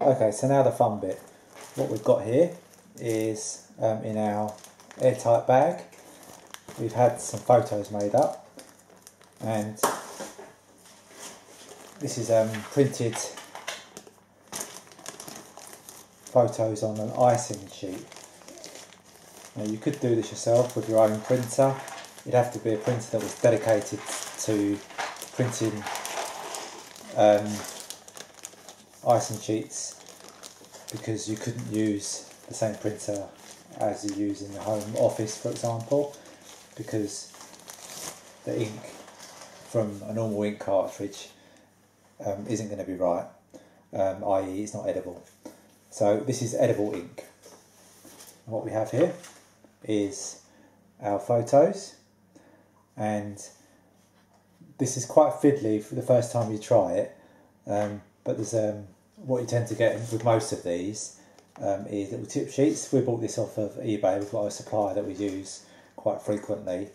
Okay, so now the fun bit. What we've got here is in our airtight bag, we've had some photos made up, and this is printed photos on an icing sheet. Now you could do this yourself with your own printer. It'd have to be a printer that was dedicated to printing icing sheets, because you couldn't use the same printer as you use in your home office, for example, because the ink from a normal ink cartridge isn't going to be right, i.e. it's not edible. So this is edible ink. And what we have here is our photos, and this is quite fiddly for the first time you try it, but there's what you tend to get with most of these is little tip sheets. We bought this off of eBay. We've got a supplier that we use quite frequently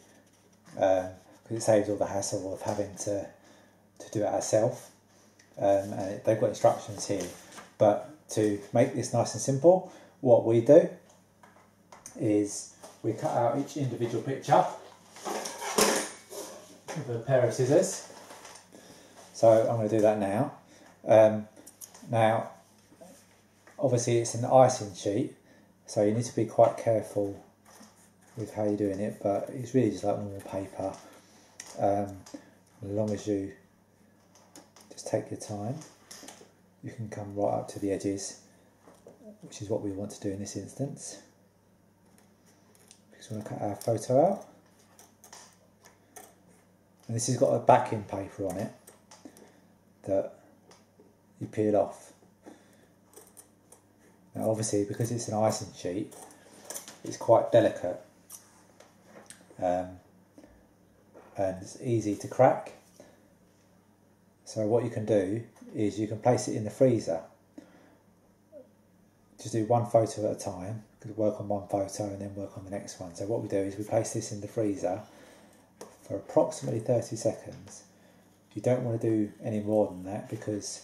because it saves all the hassle of having to do it ourselves, and they've got instructions here. But to make this nice and simple, what we do is we cut out each individual picture with a pair of scissors. So I'm going to do that now. Now, obviously it's an icing sheet, so you need to be quite careful with how you're doing it, but it's really just like normal paper. As long as you just take your time, you can come right up to the edges, which is what we want to do in this instance. Because we want to cut our photo out. And this has got a backing paper on it that you peel off. Now obviously, because it's an icing sheet, it's quite delicate and it's easy to crack. So what you can do is you can place it in the freezer. Just do one photo at a time. You could work on one photo and then work on the next one. So what we do is we place this in the freezer for approximately 30 seconds. You don't want to do any more than that, because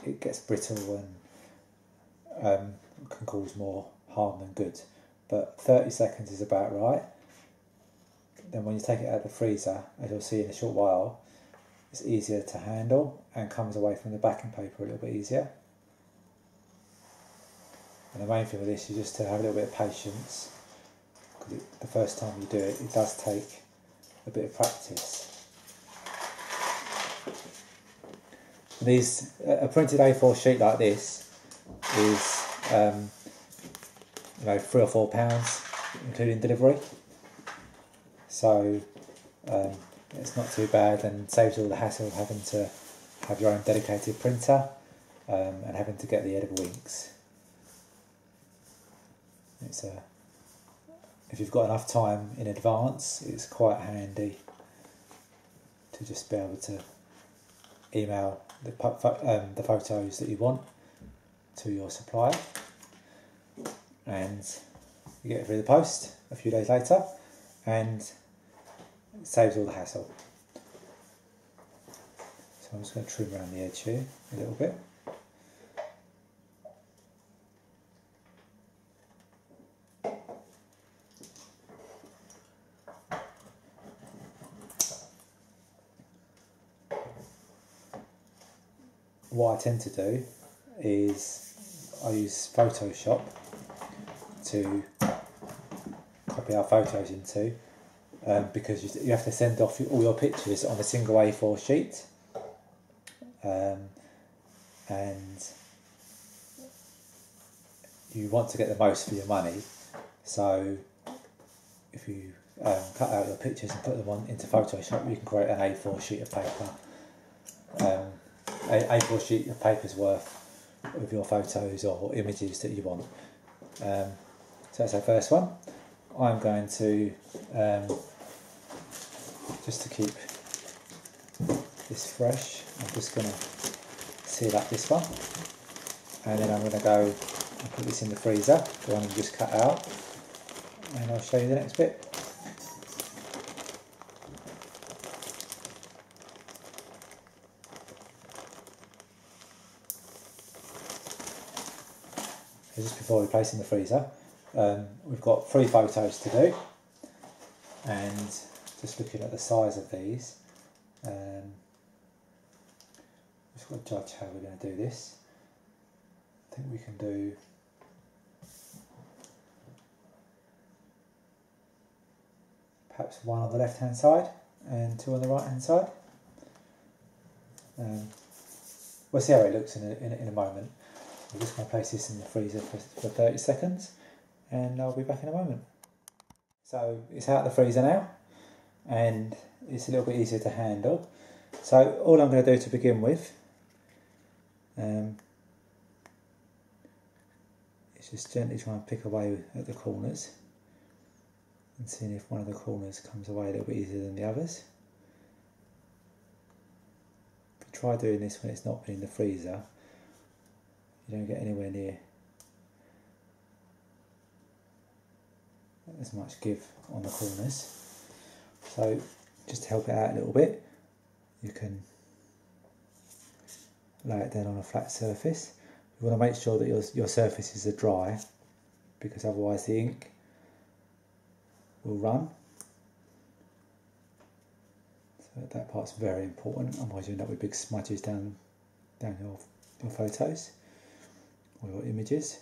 it gets brittle and can cause more harm than good. But 30 seconds is about right. Then when you take it out of the freezer, as you'll see in a short while, it's easier to handle and comes away from the backing paper a little bit easier. And the main thing with this is just to have a little bit of patience, because the first time you do it, it does take a bit of practice. A printed A4 sheet like this is £3 or £4, including delivery. So it's not too bad, and saves all the hassle of having to have your own dedicated printer and having to get the edible inks. If you've got enough time in advance, it's quite handy to just be able to email the photos that you want to your supplier, and you get it through the post a few days later, and it saves all the hassle. So I'm just going to trim around the edge here a little bit. What I tend to do is I use Photoshop to copy our photos into, because you have to send off all your pictures on a single A4 sheet, and you want to get the most for your money. So if you cut out your pictures and put them into Photoshop, you can create an A4 sheet of paper. A4 sheet of paper's worth of your photos or images that you want. So that's our first one. I'm going to, just to keep this fresh, I'm just going to seal up this one, and then I'm going to go and put this in the freezer, the one you just cut out, and I'll show you the next bit. So just before we place in the freezer, we've got 3 photos to do, and just looking at the size of these, just got to judge how we're going to do this. I think we can do perhaps 1 on the left hand side and 2 on the right hand side. We'll see how it looks in a moment. We're just going to place this in the freezer for 30 seconds and I'll be back in a moment. So it's out of the freezer now and it's a little bit easier to handle. So all I'm going to do to begin with is just gently try and pick away at the corners and seeing if one of the corners comes away a little bit easier than the others. If you try doing this when it's not been in the freezer, you don't get anywhere near as much give on the corners. So just to help it out a little bit, you can lay it down on a flat surface. You want to make sure that your surfaces are dry, because otherwise the ink will run. So that part's very important, otherwise you end up with big smudges down your photos or your images.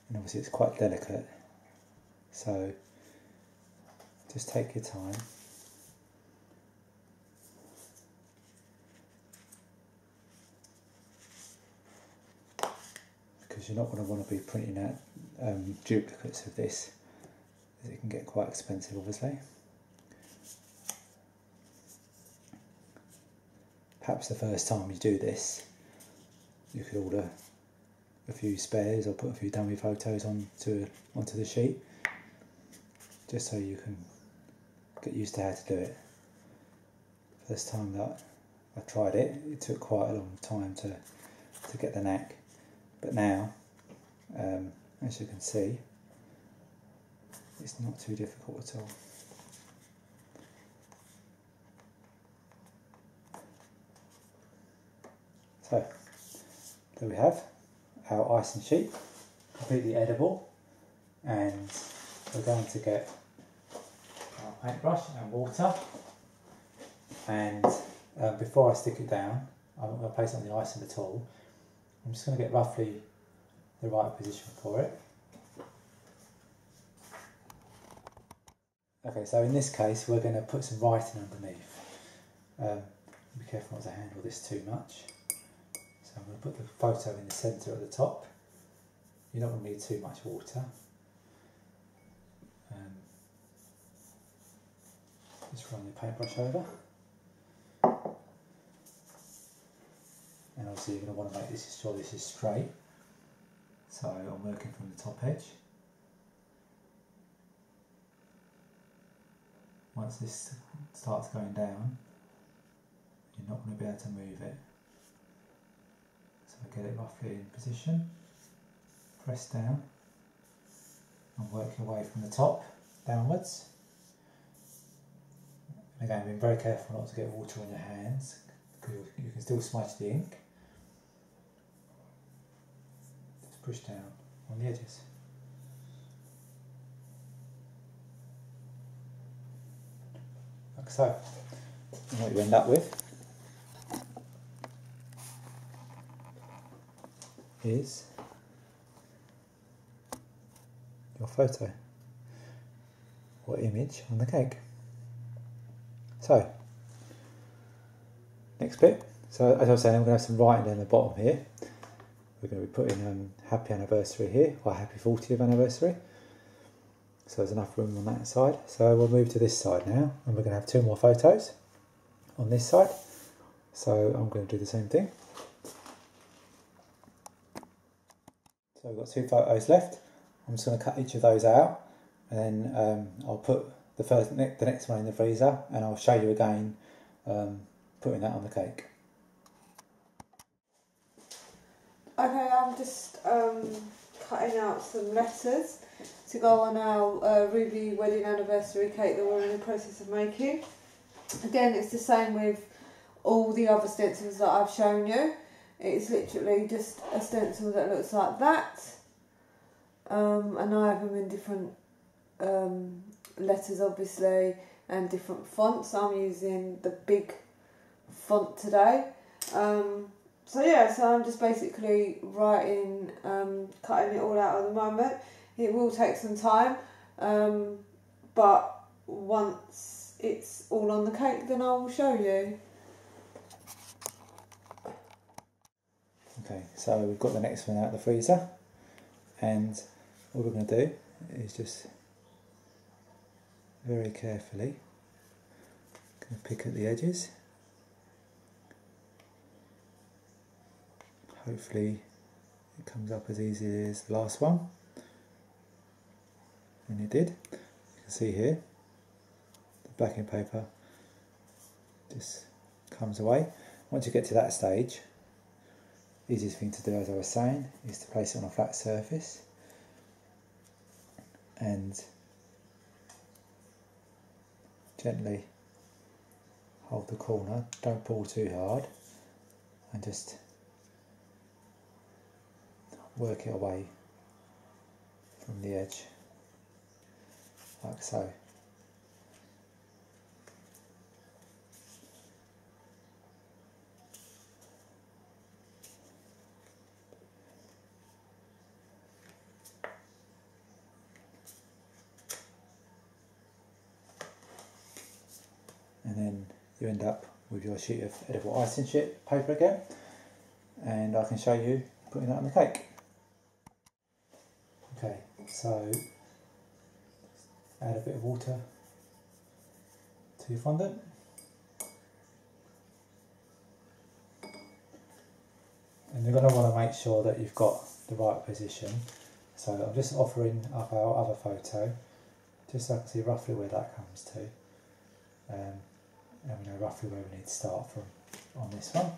And obviously it's quite delicate, so just take your time. Because you're not going to want to be printing out duplicates of this, as it can get quite expensive obviously. Perhaps the first time you do this, you could order a few spares or put a few dummy photos onto the sheet, just so you can get used to how to do it. First time that I tried it, it took quite a long time to get the knack, but now, as you can see, it's not too difficult at all. So, there we have our icing sheet, completely edible, and we're going to get our paintbrush and water, and before I stick it down, I'm not going to place it on the icing at all. I'm just going to get roughly the right position for it. Okay, so in this case we're going to put some writing underneath. Be careful not to handle this too much. So I'm going to put the photo in the centre at the top. You don't want to need too much water. Just run your paintbrush over. And obviously you're going to want to make sure this is straight. So I'm working from the top edge. Once this starts going down, you're not going to be able to move it. So get it roughly in position, press down and work your way from the top downwards. And again, being very careful not to get water on your hands, because you can still smudge the ink. Just push down on the edges. Like so. And what you end up with is your photo or image on the cake. So, next bit. So as I was saying, I'm going to have some writing down the bottom here. We're going to be putting happy anniversary here, or happy 40th anniversary. So there's enough room on that side. So we'll move to this side now, and we're going to have 2 more photos on this side. So I'm going to do the same thing. So we've got 2 photos left. I'm just going to cut each of those out, and then I'll put the next one in the freezer, and I'll show you again putting that on the cake. Okay, I'm just cutting out some letters to go on our Ruby wedding anniversary cake that we're in the process of making. Again, it's the same with all the other stencils that I've shown you. It's literally just a stencil that looks like that, and I have them in different letters obviously and different fonts. I'm using the big font today. So yeah, so I'm just basically writing, cutting it all out at the moment. It will take some time, but once it's all on the cake then I will show you. Okay, so we've got the next one out of the freezer, and all we're going to do is just very carefully going to pick at the edges. Hopefully it comes up as easy as the last one, and it did. You can see here the backing paper just comes away. Once you get to that stage, the easiest thing to do, as I was saying, is to place it on a flat surface and gently hold the corner, don't pull too hard, and just work it away from the edge, like so. And then you end up with your sheet of edible icing sheet paper again, and I can show you putting that on the cake. Okay, so add a bit of water to your fondant. And you're going to want to make sure that you've got the right position. So I'm just offering up our other photo, just so I can see roughly where that comes to. And we know roughly where we need to start from on this one.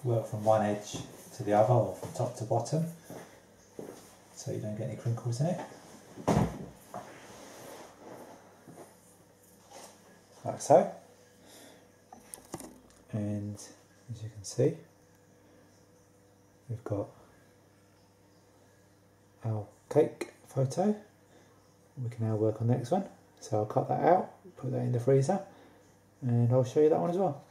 Work from one edge to the other, or from top to bottom, so you don't get any crinkles in it. Like so. And as you can see, we've got our cake photo. We can now work on the next one. So I'll cut that out, put that in the freezer, and I'll show you that one as well.